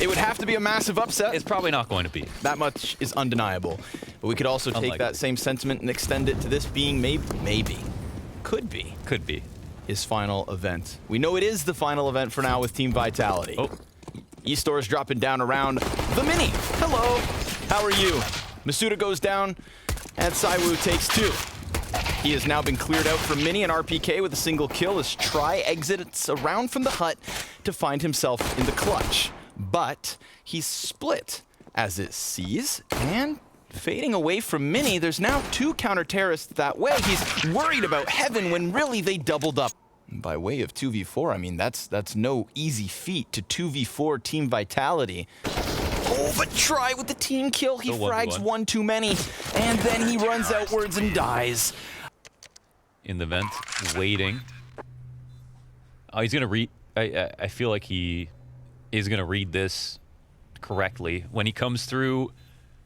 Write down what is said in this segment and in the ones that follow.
It would have to be a massive upset. It's probably not going to be. That much is undeniable. But we could also take that same sentiment and extend it to this being could be his final event. We know it is the final event for now with Team Vitality. Oh. eStore's dropping down around the mini. Hello, how are you? Masuda goes down, and Saiwu takes 2. He has now been cleared out from mini and RPK with a single kill as Try exits around from the hut to find himself in the clutch. But he's split as it sees, and fading away from mini, there's now 2 counter-terrorists that way. He's worried about Heaven when really they doubled up. By way of 2v4, I mean, that's no easy feat to 2v4 Team Vitality. Oh, but Try with the team kill. He frags 1 too many, and then he runs outwards and dies. In the vent, waiting. Oh, he's gonna read. I feel like he is gonna read this correctly. When he comes through,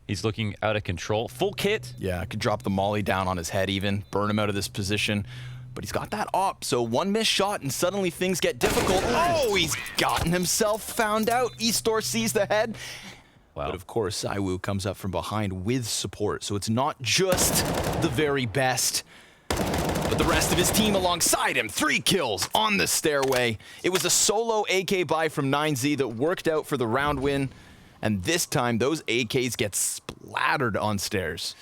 he's looking out of control. Full kit. Yeah, I could drop the molly down on his head even, burn him out of this position. But he's got that op, so 1 missed shot and suddenly things get difficult. Oh, he's gotten himself found out. eStore sees the head. Wow. But of course, Saiwu comes up from behind with support, so it's not just the very best, but the rest of his team alongside him. 3 kills on the stairway. It was a solo AK buy from 9Z that worked out for the round win, and this time those AKs get splattered on stairs.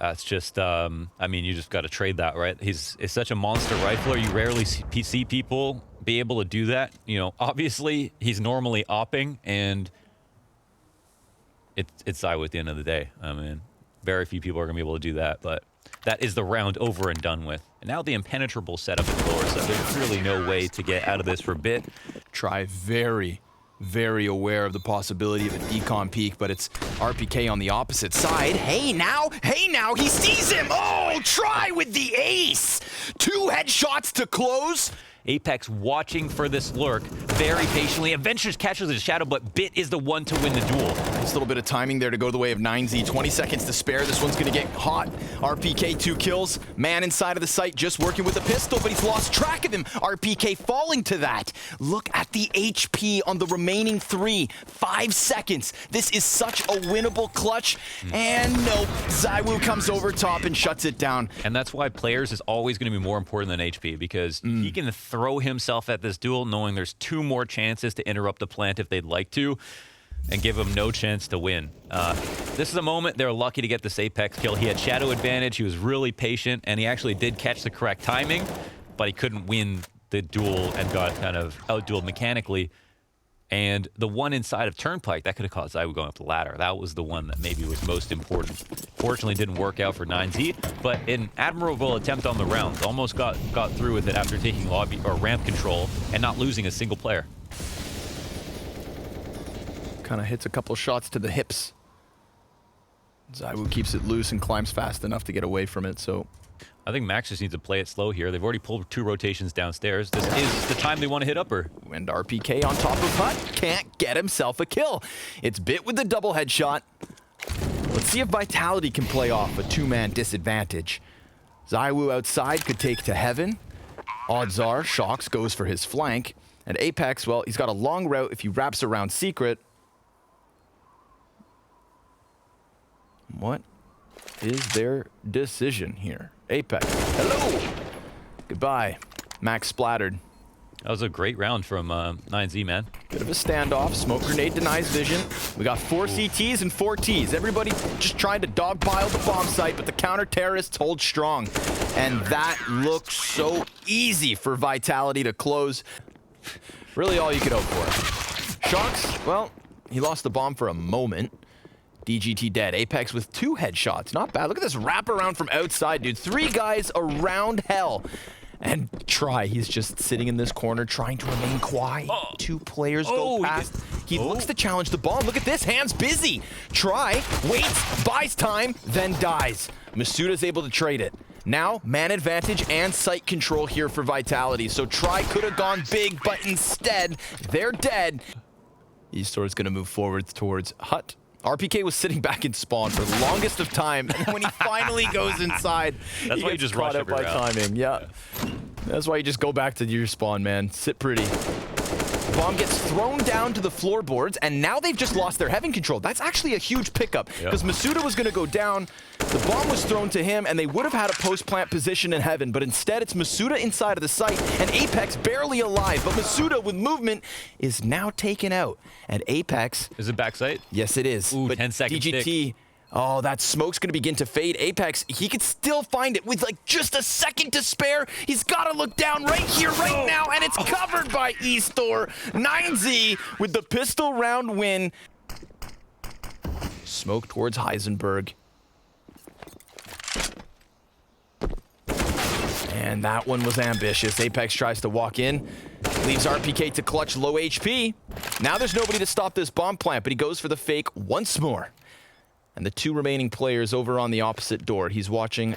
It's just, I mean, you just got to trade that, right? He's such a monster rifler. You rarely see people be able to do that. You know, obviously, he's normally opping, and it's Saiwu at the end of the day. I mean, very few people are going to be able to do that, but that is the round over and done with. And now the impenetrable setup is lower, so there's really no way to get out of this for a bit. Try very aware of the possibility of a decon peek, but it's RPK on the opposite side. Hey now, he sees him! Oh, Try with the ace! 2 headshots to close. Apex watching for this lurk very patiently. Eventually catches his shadow, but Bit is the one to win the duel. Nice little bit of timing there to go the way of 9Z. 20 seconds to spare. This one's gonna get hot. RPK 2 kills. Man inside of the site just working with a pistol, but he's lost track of him. RPK falling to that. Look at the HP on the remaining 3. 5 seconds. This is such a winnable clutch. And nope, Saiwu comes over top and shuts it down. And that's why players is always gonna be more important than HP, because he can throw himself at this duel knowing there's 2 more chances to interrupt the plant if they'd like to, and give him no chance to win. This is a moment they're lucky to get this Apex kill. He had shadow advantage, he was really patient, and he actually did catch the correct timing, but he couldn't win the duel and got kind of out-dueled mechanically. And the one inside of Turnpike, that could have caused Saiwu going up the ladder. That was the one that maybe was most important. Fortunately, didn't work out for 9Z, but an admirable attempt on the round. Almost got through with it after taking lobby or ramp control and not losing a single player. Kind of hits a couple shots to the hips. Saiwu keeps it loose and climbs fast enough to get away from it, so... I think Max just needs to play it slow here. They've already pulled 2 rotations downstairs. This is the time they want to hit upper. And RPK on top of Hut can't get himself a kill. It's Bit with the double headshot. Let's see if Vitality can play off a 2-man disadvantage. Saiwu outside could take to Heaven. Odds are Shox goes for his flank. And Apex, well, he's got a long route if he wraps around Secret. What is their decision here? Apex, hello! Goodbye. Max splattered. That was a great round from 9Z, man. Bit of a standoff. Smoke grenade denies vision. We got 4 CTs and 4 Ts. Everybody just trying to dogpile the bomb site, but the counter-terrorists hold strong. And that looks so easy for Vitality to close. Really all you could hope for. Shox, well, he lost the bomb for a moment. DGT dead. Apex with 2 headshots. Not bad. Look at this wraparound from outside, dude. 3 guys around hell. And Try, he's just sitting in this corner trying to remain quiet. 2 players go past. He looks to challenge the bomb. Look at this, hands busy. Try, waits, buys time, then dies. Masuda's able to trade it. Now, man advantage and site control here for Vitality. So Try could have gone big, but instead, they're dead. eStore's gonna move forward towards Hut. RPK was sitting back in spawn for the longest of time, and when he finally goes inside, that's why you just rush up by timing. Yeah. That's why you just go back to your spawn, man. Sit pretty. Bomb gets thrown down to the floorboards, and now they've just lost their heaven control. That's actually a huge pickup, because Masuda was going to go down, the bomb was thrown to him, and they would have had a post-plant position in heaven, but instead it's Masuda inside of the site, and Apex barely alive, but Masuda with movement is now taken out, and Apex... Is it backside? Yes, it is. Ooh, but 10-second DGT... stick. Oh, that smoke's going to begin to fade. Apex, he could still find it with like just a second to spare. He's got to look down right here, right now, and it's covered by eStore. 9Z with the pistol round win. Smoke towards Heisenberg. And that one was ambitious. Apex tries to walk in, leaves RPK to clutch low HP. Now there's nobody to stop this bomb plant, but he goes for the fake once more. And the two remaining players over on the opposite door. He's watching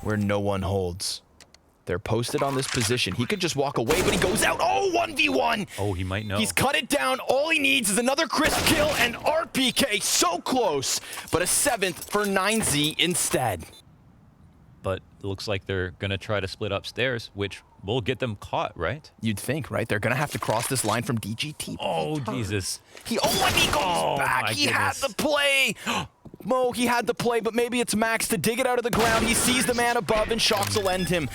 where no one holds. They're posted on this position. He could just walk away, but he goes out. Oh, 1v1. Oh, he might know. He's cut it down. All he needs is another crisp kill, and RPK so close, but a 7th for 9Z instead. But it looks like they're going to try to split upstairs, which will get them caught, right? You'd think, right? They're going to have to cross this line from DGT. Oh, Jesus. And he goes back. He had the play. Mo, he had the play, but maybe it's Max to dig it out of the ground. He sees the man above, and Shox will end him.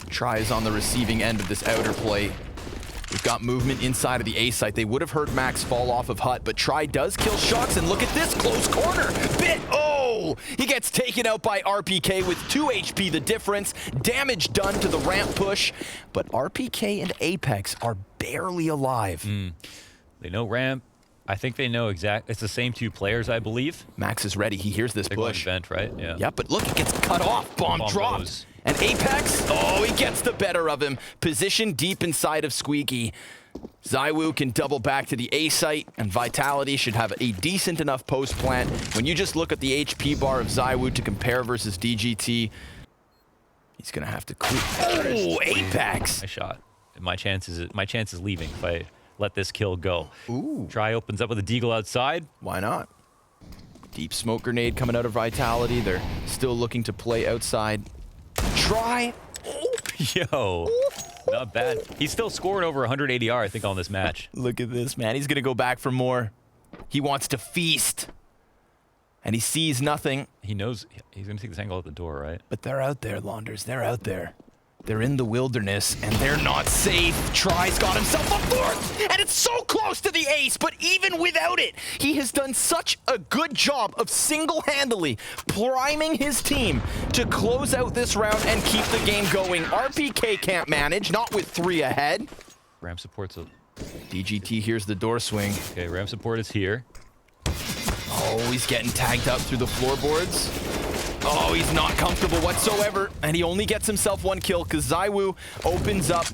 Tries on the receiving end of this outer play. We've got movement inside of the A site. They would have heard Max fall off of Hut, but Try does kill Shox, and look at this close corner. He gets taken out by RPK with 2 HP the difference. Damage done to the ramp push, but RPK and Apex are barely alive. They know ramp. I think they know it's the same 2 players, I believe. Max is ready. He hears this push. Vent, right? Yeah. Yeah, but look, it gets cut off. Bomb dropped. Goes. And Apex, he gets the better of him. Position deep inside of Squeaky. ZywOo can double back to the A site, and Vitality should have a decent enough post plant. When you just look at the HP bar of ZywOo to compare versus DGT, he's gonna have to clear. Oh, Apex! I shot. My chance is leaving if I let this kill go. Ooh. Try opens up with a deagle outside. Why not? Deep smoke grenade coming out of Vitality. They're still looking to play outside. Try. Yo, not bad. He's still scoring over 100 ADR, I think, on this match. Look at this, man. He's going to go back for more. He wants to feast. And he sees nothing. He knows he's going to take this angle at the door, right? But they're out there, Launders. They're out there. They're in the wilderness, and they're not safe. Try's got himself a 4th, and it's so close to the ace, but even without it, he has done such a good job of single-handedly priming his team to close out this round and keep the game going. RPK can't manage, not with 3 ahead. Ramp support's a... DGT hears the door swing. Okay, ramp support is here. Oh, he's getting tagged up through the floorboards. Oh, he's not comfortable whatsoever, and he only gets himself 1 kill because ZywOo opens up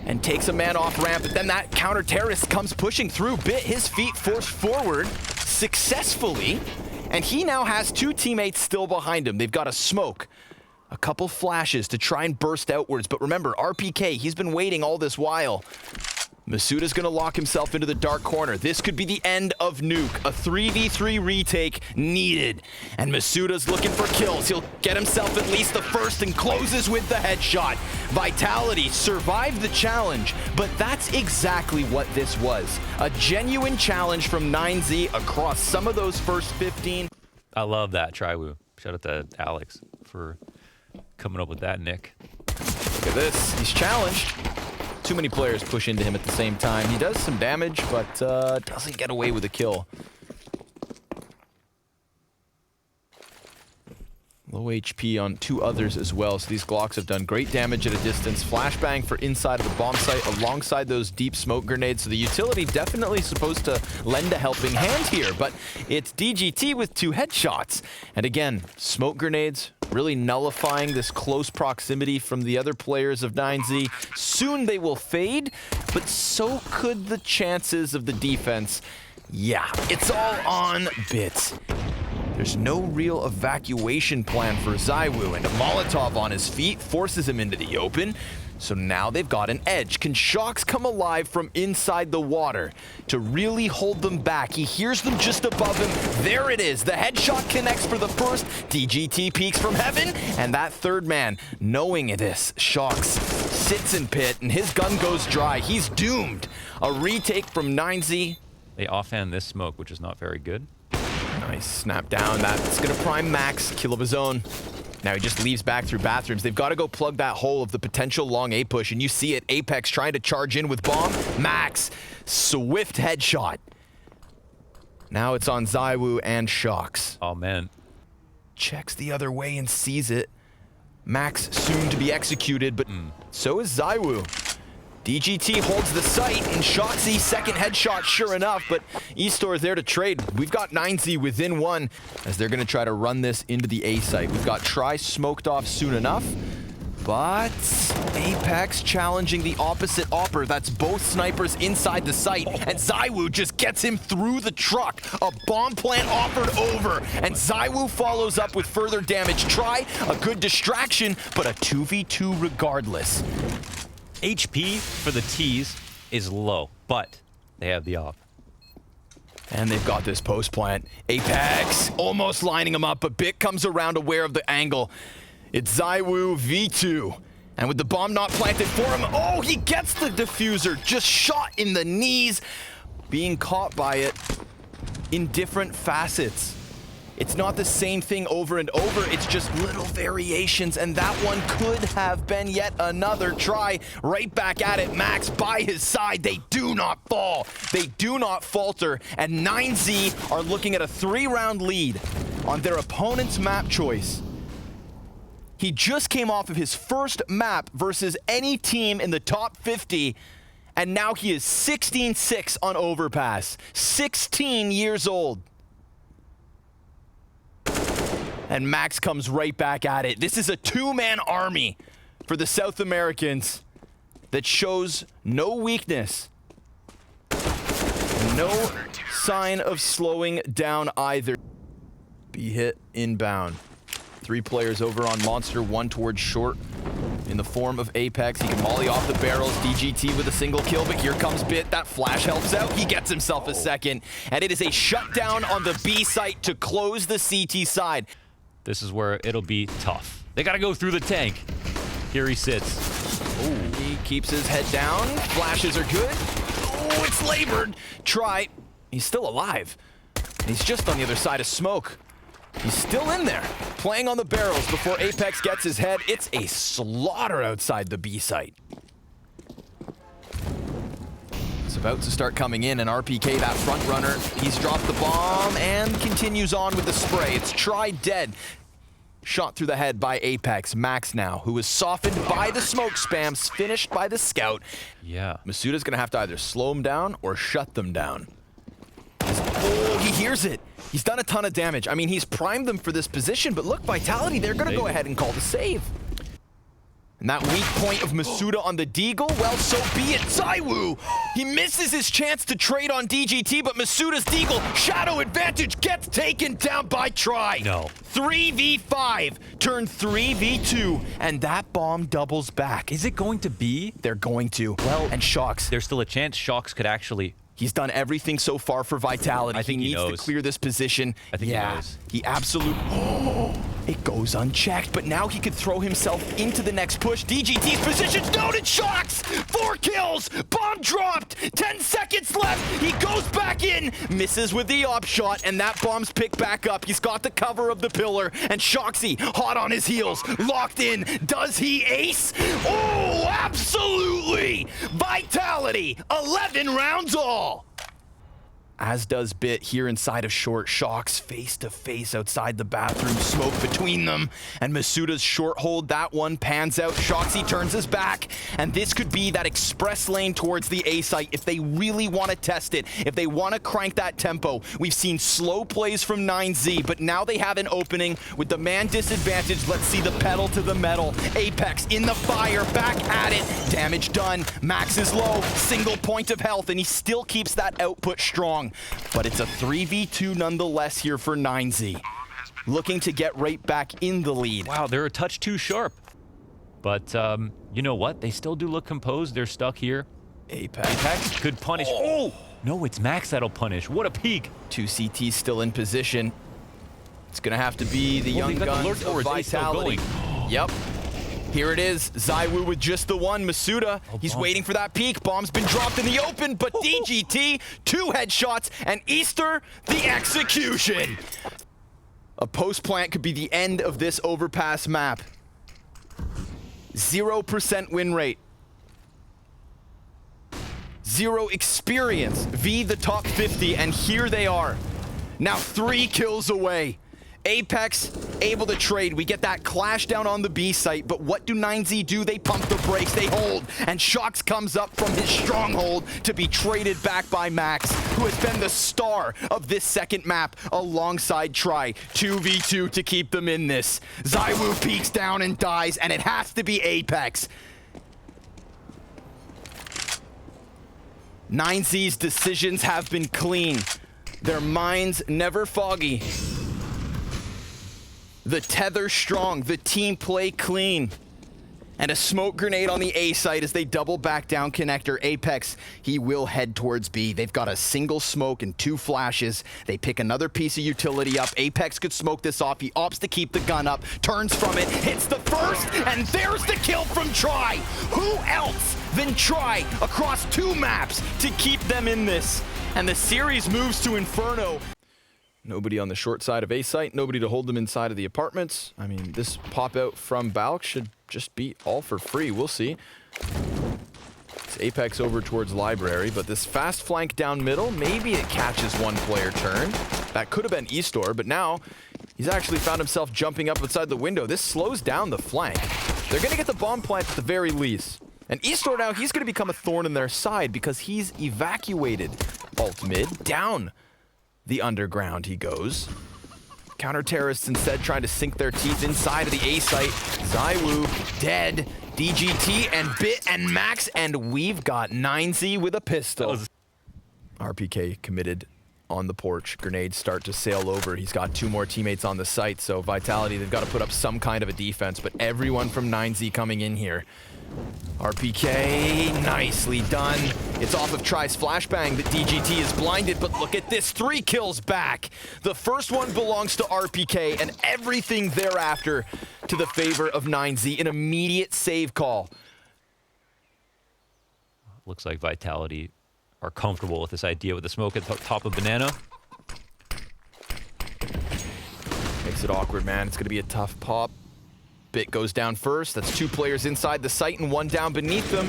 and takes a man off ramp, but then that counter-terrorist comes pushing through. Bit his feet forced forward successfully, and he now has 2 teammates still behind him. They've got a smoke, a couple flashes to try and burst outwards, but remember, RPK, he's been waiting all this while. Masuda's gonna lock himself into the dark corner. This could be the end of Nuke. A 3v3 retake needed. And Masuda's looking for kills. He'll get himself at least the first and closes with the headshot. Vitality survived the challenge, but that's exactly what this was. A genuine challenge from 9Z across some of those first 15. I love that, ZywOo. Shout out to Alex for coming up with that, Nick. Look at this. He's challenged. Too many players push into him at the same time. He does some damage, but doesn't get away with a kill. Low HP on 2 others as well, so these Glocks have done great damage at a distance. Flashbang for inside of the bomb site alongside those deep smoke grenades, so the utility definitely supposed to lend a helping hand here, but it's DGT with 2 headshots. And again, smoke grenades really nullifying this close proximity from the other players of 9Z. Soon they will fade, but so could the chances of the defense. Yeah, it's all on Bits. There's no real evacuation plan for ZywOo, and a Molotov on his feet forces him into the open. So now they've got an edge. Can Shox come alive from inside the water to really hold them back? He hears them just above him. There it is. The headshot connects for the first. DGT peeks from heaven, and that third man, knowing this, Shox sits in pit, and his gun goes dry. He's doomed. A retake from 9Z. They offhand this smoke, which is not very good. Nice snap down. That's going to prime Max, kill of his own. Now he just leaves back through bathrooms. They've got to go plug that hole of the potential long A push, and you see it. Apex trying to charge in with bomb. Max, swift headshot. Now it's on ZywOo and Shox. Oh, man. Checks the other way and sees it. Max soon to be executed, but so is ZywOo. DGT holds the site, and Shoxy second headshot sure enough, but eStore's there to trade. We've got 9Z within one as they're going to try to run this into the A site. We've got Try smoked off soon enough, but Apex challenging the opposite opper. That's both snipers inside the site, and ZywOo just gets him through the truck. A bomb plant offered over, and ZywOo follows up with further damage. Try a good distraction, but a 2v2 regardless. HP for the T's is low, but they have the op. And they've got this post plant. Apex almost lining him up, but Bit comes around aware of the angle. It's ZywOo V2. And with the bomb not planted for him, oh, he gets the diffuser. Just shot in the knees, being caught by it in different facets. It's not the same thing over and over, it's just little variations, and that one could have been yet another try. Right back at it, Max by his side. They do not fall. They do not falter, and 9Z are looking at a 3-round lead on their opponent's map choice. He just came off of his first map versus any team in the top 50, and now he is 16-6 on Overpass. 16 years old. And Max comes right back at it. This is a 2-man army for the South Americans that shows no weakness. No sign of slowing down either. Be hit inbound. 3 players over on Monster, 1 towards short in the form of Apex. He can molly off the barrels. DGT with a single kill, but here comes Bit. That flash helps out. He gets himself a second. And it is a shutdown on the B site to close the CT side. This is where it'll be tough. They gotta go through the tank. Here he sits. Ooh. He keeps his head down. Flashes are good. Oh, it's labored. Try. He's still alive. And he's just on the other side of smoke. He's still in there, playing on the barrels before Apex gets his head. It's a slaughter outside the B site. It's about to start coming in, and RPK, that front runner, he's dropped the bomb and continues on with the spray. It's Try dead. Shot through the head by Apex. Max now, who is softened by the smoke spams, finished by the scout. Yeah. Masuda's gonna have to either slow him down or shut them down. Oh, he hears it. He's done a ton of damage. I mean, he's primed them for this position, but look, Vitality, they're gonna go ahead and call the save. And that weak point of Masuda on the Deagle, well, so be it. ZywOo, he misses his chance to trade on DGT, but Masuda's Deagle, shadow advantage, gets taken down by Try. No. 3v5, turn 3v2, and that bomb doubles back. Is it going to be? They're going to. Well, and Shox. There's still a chance Shox could actually... He's done everything so far for Vitality. I think he needs knows. to clear this position. I think he knows. He absolutely... Oh, it goes unchecked, but now he could throw himself into the next push. DGT's position's noted. Shox! 4 kills! Bomb dropped! 10 seconds left! He goes back in! Misses with the op shot, and that bomb's picked back up. He's got the cover of the pillar, and Shoxy, hot on his heels, locked in. Does he ace? Oh, absolutely! Vitality, 11 rounds all! As does Bit here inside of short. Shox face to face outside the bathroom, smoke between them, and Masuda's short hold, that one pans out. Shoxy turns his back, and this could be that express lane towards the A site if they really want to test it, if they want to crank that tempo. We've seen slow plays from 9Z, but now they have an opening with the man disadvantage. Let's see the pedal to the metal. Apex in the fire, back at it. Damage done. Max is low, single point of health, and he still keeps that output strong. But it's a 3v2 nonetheless here for 9Z. Looking to get right back in the lead. Wow, they're a touch too sharp. But, you know what? They still do look composed. They're stuck here. Apex could punish. Oh! No, it's Max that'll punish. What a peek. 2 CTs still in position. It's going to have to be the young guns of Vitality. Yep. Here it is, ZywOo with just the one. Masuda, he's waiting for that peek. Bomb's been dropped in the open, but DGT, 2 headshots, and Easter, the execution. A post plant could be the end of this overpass map. 0% win rate. 0 experience. V the top 50, and here they are. Now 3 kills away. Apex able to trade. We get that clash down on the B site, but what do 9Z do? They pump the brakes, they hold, and Shox comes up from his stronghold to be traded back by Max, who has been the star of this second map alongside Try. 2v2 to keep them in this. ZywOo peeks down and dies, and it has to be Apex. 9Z's decisions have been clean. Their minds never foggy. The tether strong, the team play clean. And a smoke grenade on the A site as they double back down connector. Apex, he will head towards B. They've got a single smoke and 2 flashes. They pick another piece of utility up. Apex could smoke this off. He opts to keep the gun up, turns from it, hits the first, and there's the kill from Try. Who else than Try across 2 maps to keep them in this? And the series moves to Inferno. Nobody on the short side of A site, nobody to hold them inside of the apartments. I mean, this pop out from Balk should just be all for free. We'll see. It's Apex over towards Library, but this fast flank down middle, maybe it catches 1 player turn. That could have been Eastor, but now he's actually found himself jumping up outside the window. This slows down the flank. They're going to get the bomb plant at the very least. And Eastor now, he's going to become a thorn in their side because he's evacuated alt mid down the underground he goes. Counter-terrorists instead trying to sink their teeth inside of the A site. ZywOo dead. DGT and Bit and Max, and we've got 9Z with a pistol. RPK committed on the porch. Grenades start to sail over. He's got 2 more teammates on the site, so Vitality, they've got to put up some kind of a defense, but everyone from 9Z coming in here. RPK, nicely done. It's off of Try's flashbang that DGT is blinded, but look at this, 3 kills back. The first one belongs to RPK, and everything thereafter to the favor of 9Z. An immediate save call. Looks like Vitality are comfortable with this idea with the smoke at the top of Banana. Makes it awkward, man. It's going to be a tough pop. Bit goes down first. That's 2 players inside the site and 1 down beneath them.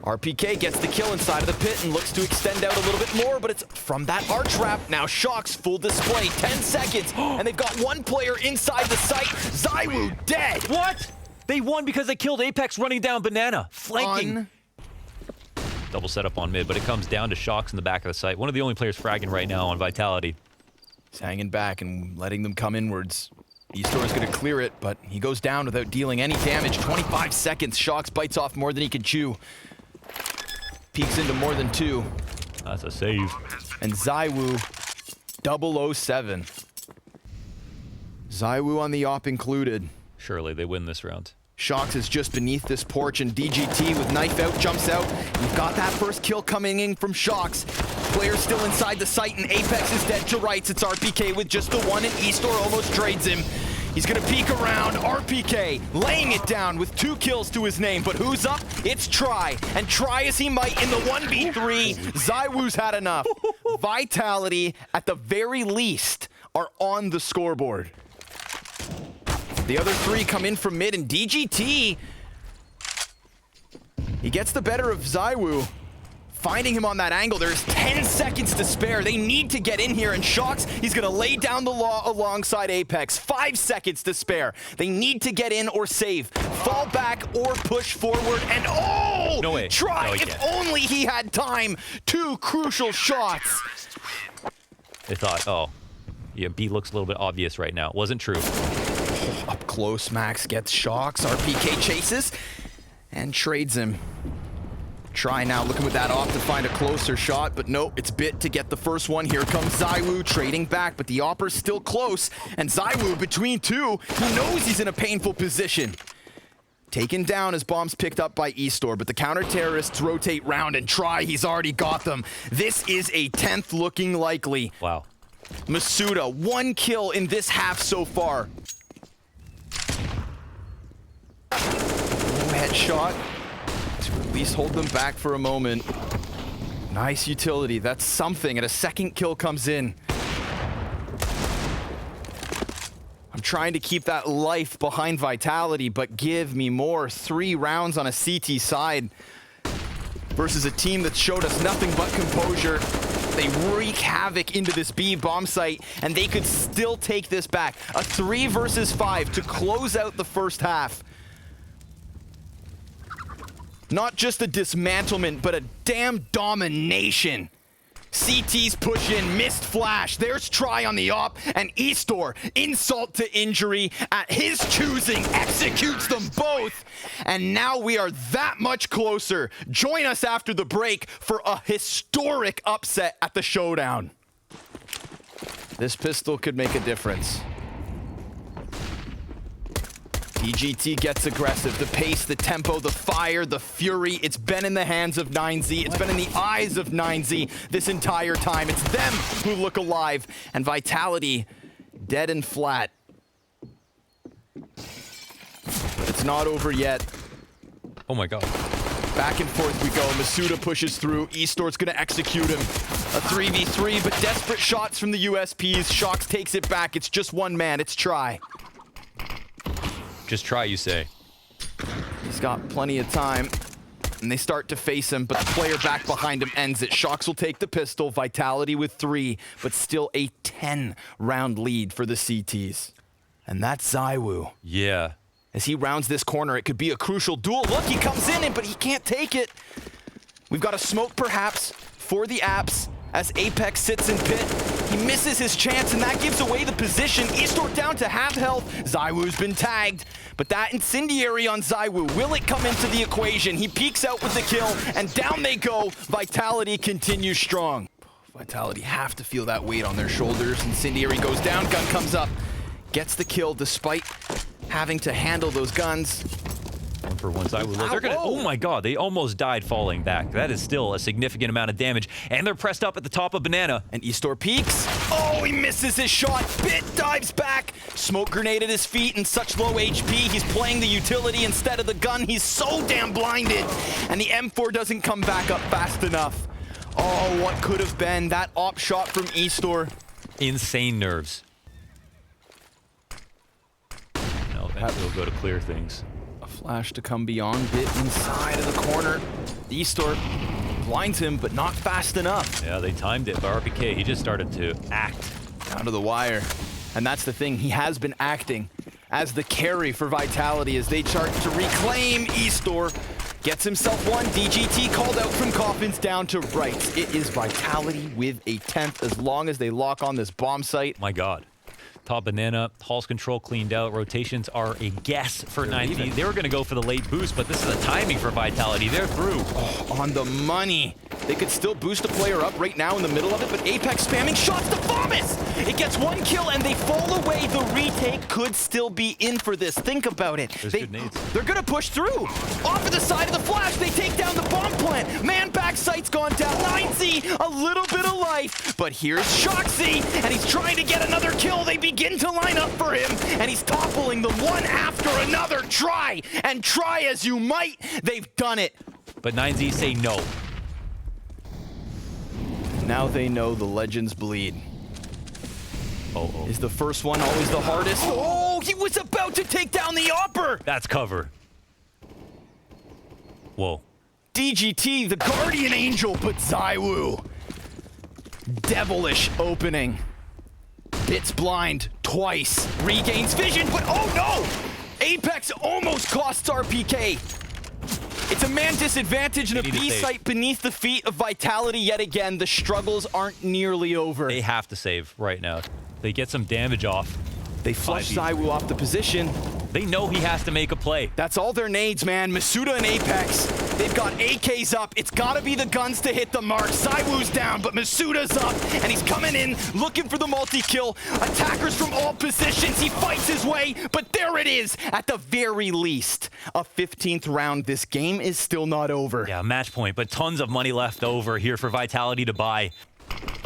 RPK gets the kill inside of the pit and looks to extend out a little bit more, but it's from that arch wrap. Now Shox, full display, 10 seconds, and they've got 1 player inside the site. ZywOo dead. What? They won because they killed Apex running down Banana, flanking. Double setup on mid, but it comes down to Shox in the back of the site. One of the only players fragging right now on Vitality. He's hanging back and letting them come inwards. Eastor is going to clear it, but he goes down without dealing any damage. 25 seconds. Shox bites off more than he can chew. Peeks into more than 2. That's a save. And ZywOo, 007. ZywOo on the op included. Surely they win this round. Shox is just beneath this porch, and DGT with knife out jumps out. You've got that first kill coming in from Shox. Players still inside the site, and Apex is dead to rights. It's RPK with just the 1, and Eastor almost trades him. He's gonna peek around. RPK laying it down with 2 kills to his name, but who's up? It's Try, and try as he might in the 1v3. ZywOo's had enough. Vitality, at the very least, are on the scoreboard. The other 3 come in from mid, and DGT, he gets the better of ZywOo. Finding him on that angle, there's 10 seconds to spare. They need to get in here, and Shox, he's gonna lay down the law alongside Apex. 5 seconds to spare. They need to get in or save. Fall back or push forward, and oh! No way. Try, No, if only he had time. 2 crucial shots. They thought, oh, yeah, B looks a little bit obvious right now. It wasn't true. Up close, Max gets Shox. RPK chases and trades him. Try now looking with that off to find a closer shot, but no, it's Bit to get the first one. Here comes ZywOo trading back, but the Opper's still close, and ZywOo between 2, he knows he's in a painful position. Taken down as bombs picked up by Eastor, but the counter-terrorists rotate round, and Try, he's already got them. This is a 10th looking likely. Wow. Masuda, 1 kill in this half so far. that shot to at least hold them back for a moment. Nice utility. That's something. And a second kill comes in. I'm trying to keep that life behind Vitality, but give me more. 3 rounds on a CT side versus a team that showed us nothing but composure. They wreak havoc into this B bomb site, and they could still take this back. A 3 versus 5 to close out the first half. Not just a dismantlement, but a damn domination. CT's push in, missed flash. There's try on the op, and Eastor, insult to injury, at his choosing, executes them both. And now we are that much closer. Join us after the break for a historic upset at the showdown. This pistol could make a difference. DGT gets aggressive. The pace, the tempo, the fire, the fury. It's been in the hands of 9Z. It's been in the eyes of 9Z this entire time. It's them who look alive. And Vitality, dead and flat. But it's not over yet. Oh my god. Back and forth we go. Masuda pushes through. Eastor's gonna execute him. A 3v3, but desperate shots from the USPs. Shox takes it back. It's just one man. It's Try. Just try, you say. He's got plenty of time, and they start to face him, but the player back behind him ends it. Shox will take the pistol, Vitality with 3, but still a 10-round lead for the CTs. And that's Zywoo. Yeah. As he rounds this corner, it could be a crucial duel. Look, he comes in, but he can't take it. We've got a smoke, perhaps, for the apps. As Apex sits in pit, he misses his chance, and that gives away the position. Eastor down to half health. Zywoo's been tagged, but that incendiary on Zywoo, will it come into the equation? He peeks out with the kill, and down they go. Vitality continues strong. Vitality have to feel that weight on their shoulders. Incendiary goes down, gun comes up. Gets the kill despite having to handle those guns. 1 for 1 side. They're gonna, oh my god, they almost died falling back. That is still a significant amount of damage. And they're pressed up at the top of Banana. And Eastor peeks. Oh, he misses his shot. Bit dives back. Smoke grenade at his feet and such low HP. He's playing the utility instead of the gun. He's so damn blinded. And the M4 doesn't come back up fast enough. Oh, what could have been that op shot from Eastor. Insane nerves. No, eventually we'll go to clear things. Flash to come beyond, bit inside of the corner. Eastor blinds him, but not fast enough. Yeah, they timed it, but RPK, he just started to act. Down to the wire. And that's the thing, he has been acting as the carry for Vitality as they start to reclaim Eastor. Gets himself one. DGT called out from coffins down to rights. It is Vitality with a 10th as long as they lock on this bomb site. My god. Top Banana, Hall's control cleaned out. Rotations are a guess for 9Z. They were going to go for the late boost, but this is a timing for Vitality. They're through. Oh, on the money. They could still boost a player up right now in the middle of it, but Apex spamming shots to Thomas. It gets 1 kill and they fall away. The retake could still be in for this. Think about it. There's good nades. They're going to push through. Off of the side of the flash, they take down the bomb plant. Man back sight's gone down. 9Z, a little bit of life, but here's Shoxy, and he's trying to get another kill. They begin to line up for him, and he's toppling them one after another. Try and try as you might. They've done it. But 9Z say no. Now they know the legends bleed. Oh. Is the first one always the hardest? Oh, he was about to take down the upper. That's cover. Whoa. DGT, the guardian angel, but Zywoo. Devilish opening. Bits blind twice. Regains vision, but oh no! Apex almost costs RPK. It's a man disadvantage and a B site beneath the feet of Vitality yet again. The struggles aren't nearly over. They have to save right now. They get some damage off. They flush Zywoo off the position. They know he has to make a play. That's all their nades, man. Masuda and Apex. They've got AKs up. It's got to be the guns to hit the mark. Zywoo's down, but Masuda's up, and he's coming in, looking for the multi-kill. Attackers from all positions. He fights his way, but there it is. At the very least, a 15th round. This game is still not over. Yeah, match point, but tons of money left over here for Vitality to buy.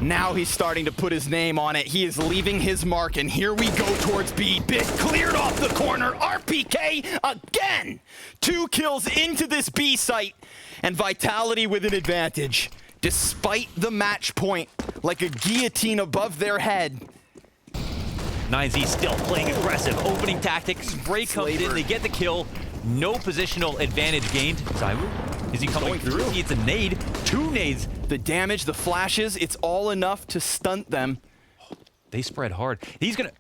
Now he's starting to put his name on it. He is leaving his mark, and here we go towards B. Bit cleared off the corner. RPK again. 2 kills into this B site, and Vitality with an advantage. Despite the match point, like a guillotine above their head. 9Z still playing aggressive. Opening tactics. Spray comes in. They get the kill. No positional advantage gained. Zywoo, is he coming through? He hits a nade. 2 nades. The damage, the flashes, it's all enough to stunt them. They spread hard. He's gonna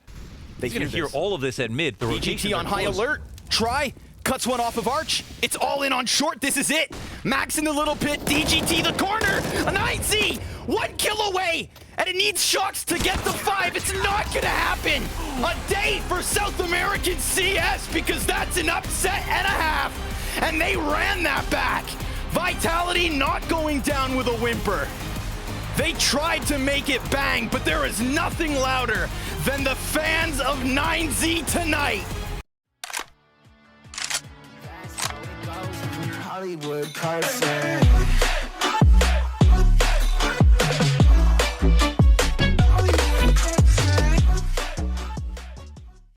hear all of this at mid. The BGT on high alert. Try. Cuts one off of Arch. It's all in on short. This is it. Max in the little pit. DGT the corner. A 9Z. 1 kill away. And it needs Shocks to get the 5. It's not going to happen. A day for South American CS because that's an upset and a half. And they ran that back. Vitality not going down with a whimper. They tried to make it bang, but there is nothing louder than the fans of 9Z tonight. Hollywood perfect.